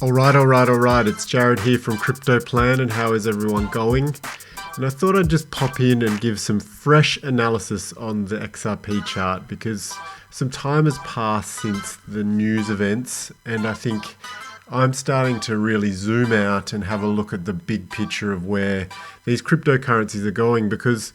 All right. It's Jared here from Crypto Plan, and how is everyone going? And I thought I'd just pop in and give some fresh analysis on the XRP chart because some time has passed since the news events, and I think I'm starting to really zoom out and have a look at the big picture of where these cryptocurrencies are going, because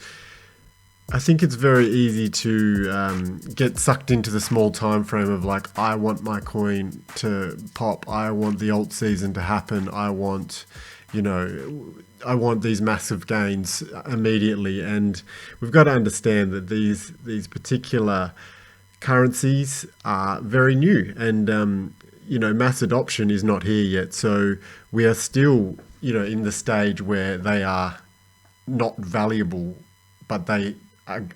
I think it's very easy to get sucked into the small time frame of like, I want my coin to pop, I want the alt season to happen, I want these massive gains immediately. And we've got to understand that these particular currencies are very new, and mass adoption is not here yet. So we are still in the stage where they are not valuable, but they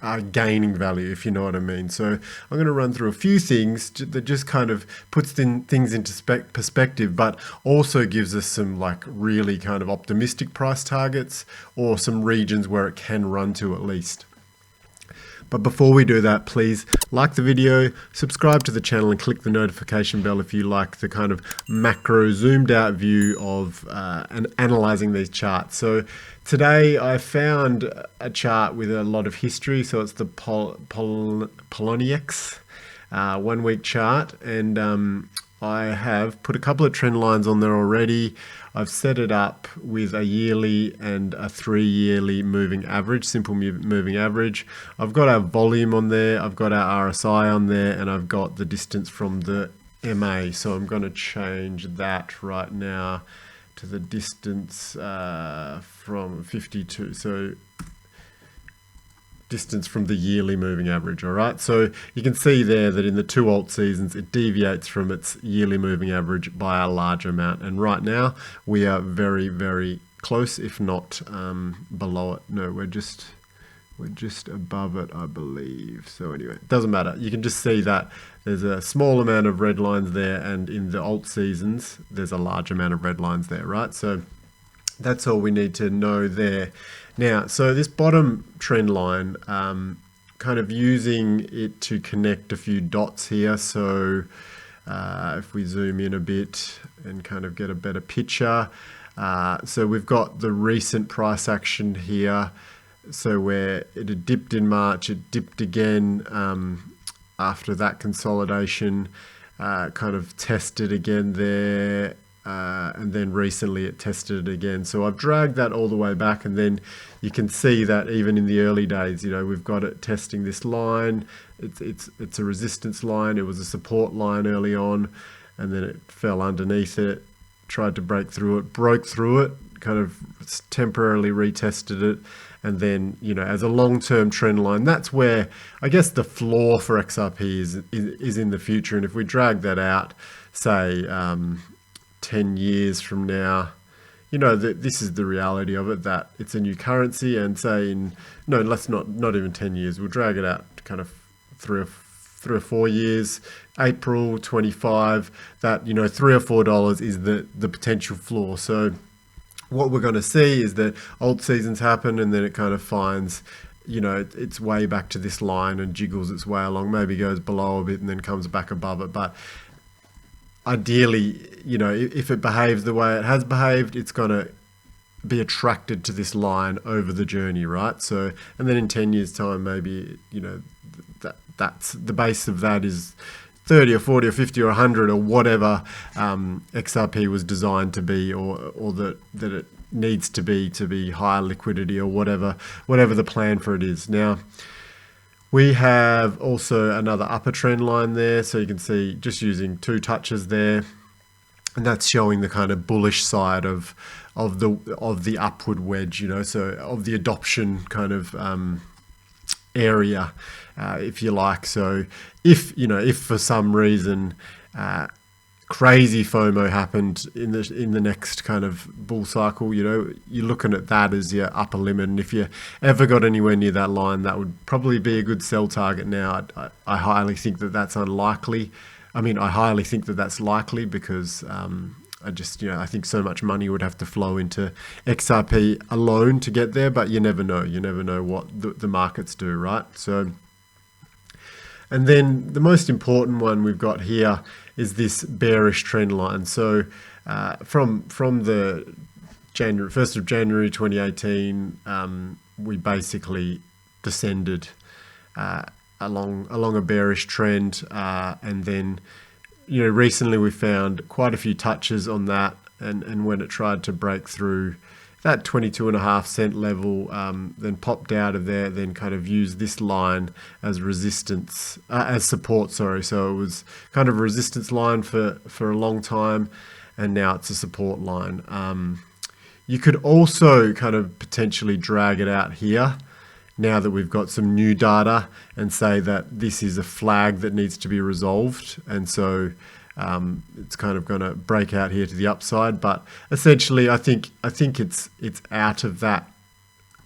are gaining value, if you know what I mean. So I'm going to run through a few things that just kind of puts things into perspective, but also gives us some like really kind of optimistic price targets or some regions where it can run to at least. But before we do that, please like the video, subscribe to the channel, and click the notification bell if you like the kind of macro zoomed out view of and analyzing these charts. So today I found a chart with a lot of history. So it's the Poloniex 1 week chart, and I have put a couple of trend lines on there already. I've set it up with a yearly and a 3-yearly moving average, simple moving average. I've got our volume on there, I've got our RSI on there, and I've got the distance from the MA. So I'm going to change that right now to the distance from 52. So distance from the yearly moving average. All right, so you can see there that in the 2 alt seasons it deviates from its yearly moving average by a large amount, and right now we are very, very close, if not below it. No, we're just above it, I believe. So anyway, it doesn't matter. You can just see that there's a small amount of red lines there, and in the alt seasons there's a large amount of red lines there, right? So that's all we need to know there. Now, so this bottom trend line, kind of using it to connect a few dots here. So if we zoom in a bit and kind of get a better picture. So we've got the recent price action here. So where it had dipped in March, it dipped again after that consolidation, kind of tested again there. And then recently it tested it again. So I've dragged that all the way back, and then you can see that even in the early days, we've got it testing this line. It's a resistance line. It was a support line early on, and then it fell underneath it, tried to break through it, broke through it, kind of temporarily retested it, and then as a long-term trend line, that's where I guess the floor for XRP is in the future. And if we drag that out, say 10 years from now, that this is the reality of it, that it's a new currency, and say let's not even 10 years, we'll drag it out to kind of 3 or 4 years, April 25, that $3 or $4 is the potential floor. So what we're going to see is that alt seasons happen, and then it kind of finds its way back to this line and jiggles its way along, maybe goes below a bit and then comes back above it. But ideally, if it behaves the way it has behaved, it's going to be attracted to this line over the journey, right? So, and then in 10 years time, maybe, that's the base of that is 30 or 40 or 50 or 100 or whatever XRP was designed to be, or that it needs to be higher liquidity, or whatever the plan for it is. Now, we have also another upper trend line there, so you can see just using 2 touches there, and that's showing the kind of bullish side of the upward wedge, so of the adoption kind of area, if you like. So if for some reason crazy FOMO happened in the next kind of bull cycle, you're looking at that as your upper limit. And if you ever got anywhere near that line, that would probably be a good sell target. Now, I highly think that that's unlikely. I mean, I highly think that that's likely because I think so much money would have to flow into XRP alone to get there, but you never know. You never know what the markets do, right? So, and then the most important one we've got here is this bearish trend line. So from the 1st of January 2018, we basically descended along a bearish trend, and then recently we found quite a few touches on that, and when it tried to break through that 22.5 cent level, then popped out of there, then kind of used this line as resistance, as support, sorry. So it was kind of a resistance line for a long time, and now it's a support line. You could also kind of potentially drag it out here now that we've got some new data and say that this is a flag that needs to be resolved. And so it's kind of going to break out here to the upside, but essentially I think it's out of that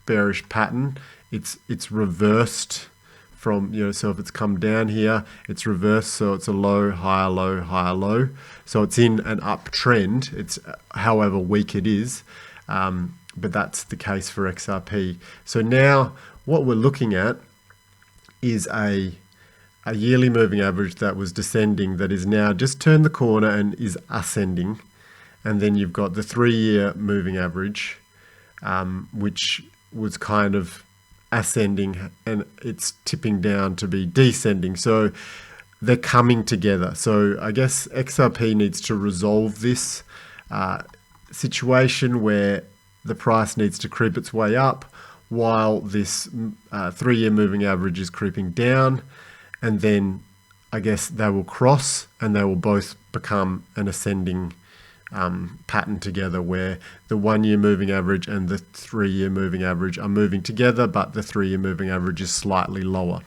bearish pattern. It's reversed from, so if it's come down here, it's reversed, so it's a low, higher, low, higher, low. So it's in an uptrend. It's however weak it is, but that's the case for XRP. So now what we're looking at is a yearly moving average that was descending that is now just turned the corner and is ascending. And then you've got the 3-year moving average, which was kind of ascending, and it's tipping down to be descending. So they're coming together. So I guess XRP needs to resolve this situation where the price needs to creep its way up while this 3-year moving average is creeping down. And then I guess they will cross and they will both become an ascending pattern together, where the 1-year moving average and the 3-year moving average are moving together, but the 3-year moving average is slightly lower.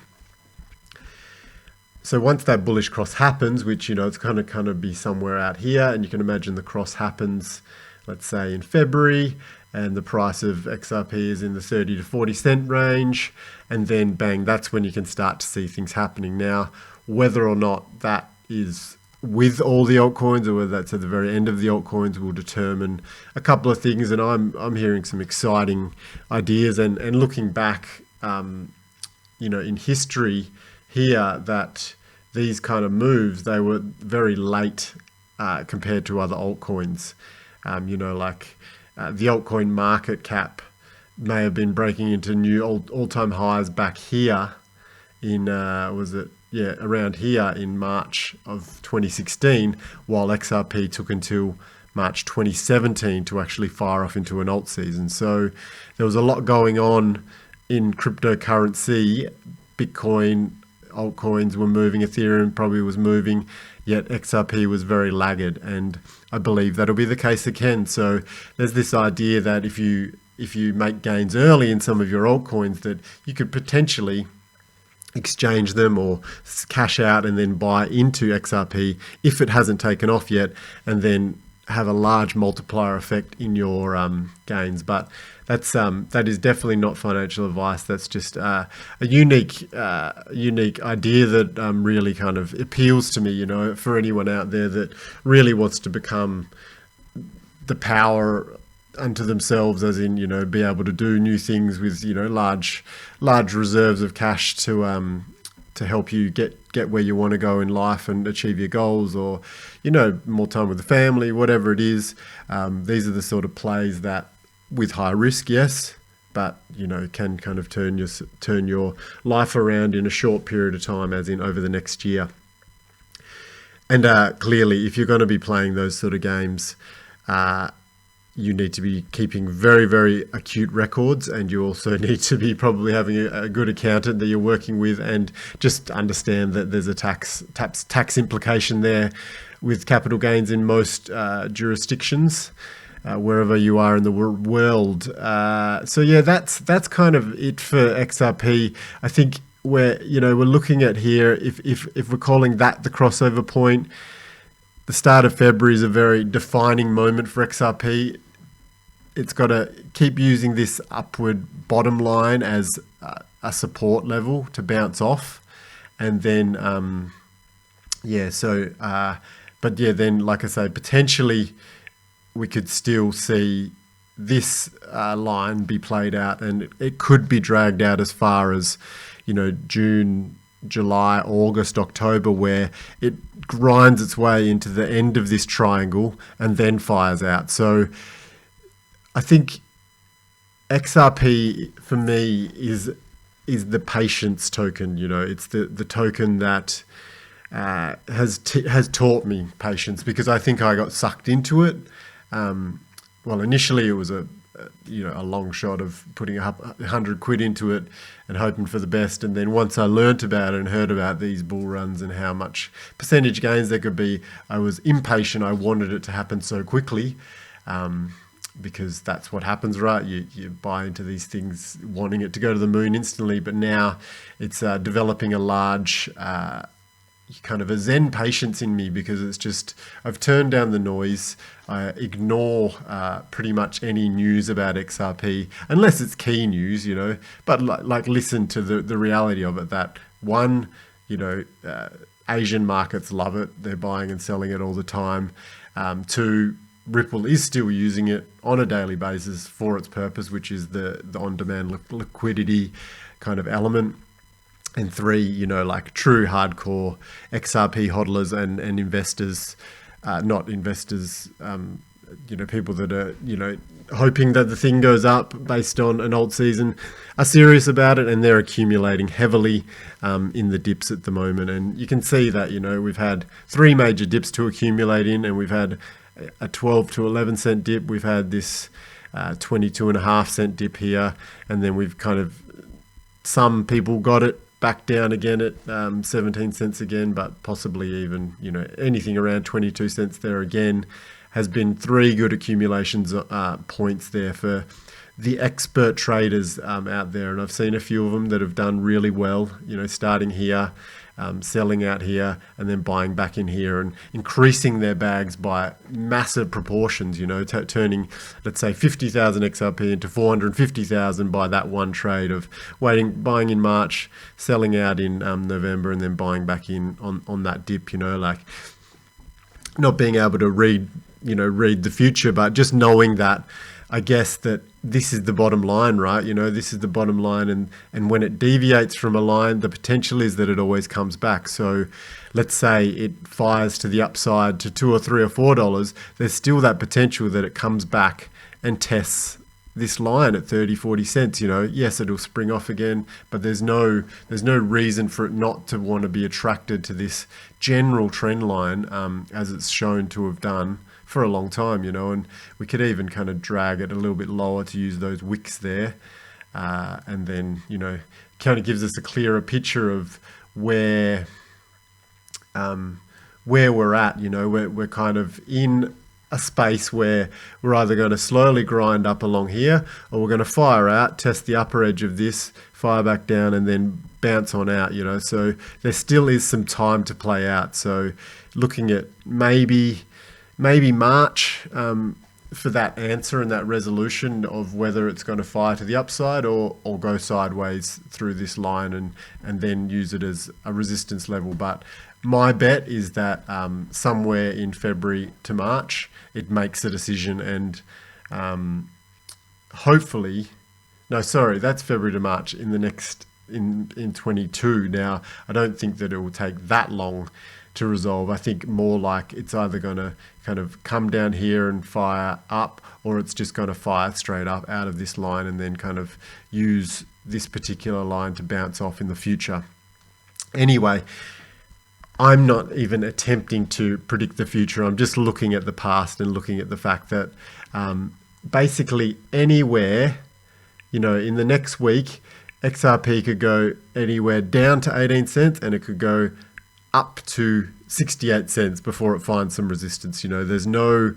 So once that bullish cross happens, which, it's going to kind of be somewhere out here, and you can imagine the cross happens, let's say in February, and the price of XRP is in the 30 to 40 cent range, and then bang, that's when you can start to see things happening. Now, whether or not that is with all the altcoins or whether that's at the very end of the altcoins will determine a couple of things, and I'm hearing some exciting ideas, and looking back, in history here, that these kind of moves, they were very late compared to other altcoins. The altcoin market cap may have been breaking into new all-time highs back here in, around here in March of 2016, while XRP took until March 2017 to actually fire off into an alt season. So there was a lot going on in cryptocurrency. Bitcoin, altcoins were moving, Ethereum probably was moving, yet XRP was very laggard, and I believe that'll be the case again. So there's this idea that if you make gains early in some of your altcoins, that you could potentially exchange them or cash out and then buy into XRP if it hasn't taken off yet, and then have a large multiplier effect in your gains. But that is definitely not financial advice. That's just a unique idea that really kind of appeals to me, for anyone out there that really wants to become the power unto themselves, as in, be able to do new things with, large reserves of cash to help you get where you want to go in life and achieve your goals, or, more time with the family, whatever it is. These are the sort of plays that, with high risk, yes, but can kind of turn your life around in a short period of time, as in over the next year. And clearly, if you're going to be playing those sort of games, you need to be keeping very, very acute records, and you also need to be probably having a good accountant that you're working with, and just understand that there's a tax implication there with capital gains in most jurisdictions, wherever you are in the world. So yeah, that's kind of it for XRP. I think we're looking at here, if we're calling that the crossover point, the start of February is a very defining moment for XRP. It's got to keep using this upward bottom line as a support level to bounce off, and then then, like I say, potentially we could still see this line be played out, and it could be dragged out as far as June July, August, October, where it grinds its way into the end of this triangle and then fires out. So I think XRP for me is the patience token. You know, it's the token that has taught me patience, because I think I got sucked into it. Well, initially it was a long shot of putting 100 quid into it and hoping for the best. And then once I learnt about it and heard about these bull runs and how much percentage gains there could be, I was impatient. I wanted it to happen so quickly, because that's what happens, right? You buy into these things wanting it to go to the moon instantly. But now it's developing a large kind of a Zen patience in me, because it's just, I've turned down the noise. I ignore pretty much any news about XRP, unless it's key news, but like listen to the reality of it, that one, Asian markets love it. They're buying and selling it all the time. Two, Ripple is still using it on a daily basis for its purpose, which is the on-demand liquidity kind of element. And three, like true hardcore XRP hodlers and investors, not investors, people that are, hoping that the thing goes up based on an alt season, are serious about it, and they're accumulating heavily in the dips at the moment. And you can see that, we've had 3 major dips to accumulate in, and we've had a 12 to 11 cent dip. We've had this 22.5 cent dip here, and then we've kind of, some people got it back down again at 17 cents again, but possibly even, anything around 22 cents there again has been 3 good accumulations points there for the expert traders out there. And I've seen a few of them that have done really well, starting here, selling out here, and then buying back in here and increasing their bags by massive proportions, turning, let's say, 50,000 XRP into 450,000 by that one trade of buying in March, selling out in November, and then buying back in on that dip, like not being able to read the future, but just knowing that, I guess, that this is the bottom line, right? This is the bottom line, and when it deviates from a line, the potential is that it always comes back. So let's say it fires to the upside to $2 or $3 or $4, there's still that potential that it comes back and tests this line at 30-40 cents. Yes, it'll spring off again, but there's no reason for it not to want to be attracted to this general trend line, as it's shown to have done for a long time, and we could even kind of drag it a little bit lower to use those wicks there, and then kind of gives us a clearer picture of where we're at. We're kind of in a space where we're either going to slowly grind up along here, or we're going to fire out, test the upper edge of this, fire back down, and then bounce on out. So there still is some time to play out. So looking at maybe March for that answer and that resolution of whether it's going to fire to the upside or go sideways through this line and then use it as a resistance level. But my bet is that somewhere in February to March it makes a decision, and hopefully, no, sorry, that's February to March in the next in 22. Now, I don't think that it will take that long to resolve. I think more like it's either going to kind of come down here and fire up, or it's just going to fire straight up out of this line and then kind of use this particular line to bounce off in the future. Anyway, I'm not even attempting to predict the future. I'm just looking at the past and looking at the fact that basically anywhere, in the next week, XRP could go anywhere down to 18 cents and it could go up to 68 cents before it finds some resistance. There's no,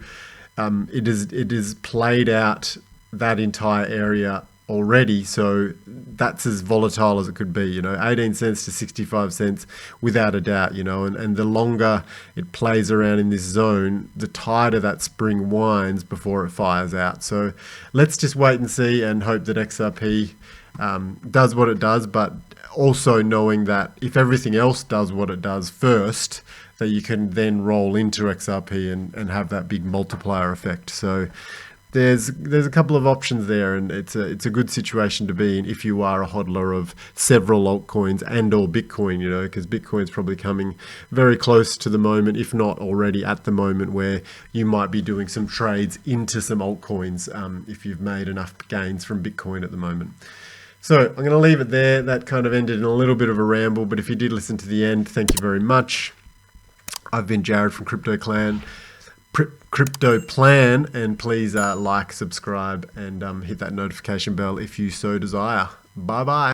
it is played out that entire area already, so that's as volatile as it could be. 18 cents to 65 cents without a doubt. And the longer it plays around in this zone, the tighter that spring winds before it fires out. So let's just wait and see and hope that XRP does what it does, but also knowing that if everything else does what it does first, that you can then roll into XRP and have that big multiplier effect. So there's a couple of options there, and it's a good situation to be in if you are a hodler of several altcoins and or Bitcoin, you know, because Bitcoin's probably coming very close to the moment, if not already at the moment, where you might be doing some trades into some altcoins if you've made enough gains from Bitcoin at the moment. So I'm going to leave it there. That kind of ended in a little bit of a ramble, but if you did listen to the end, thank you very much. I've been Jared from Crypto Plan, and please like, subscribe, and hit that notification bell if you so desire. Bye bye.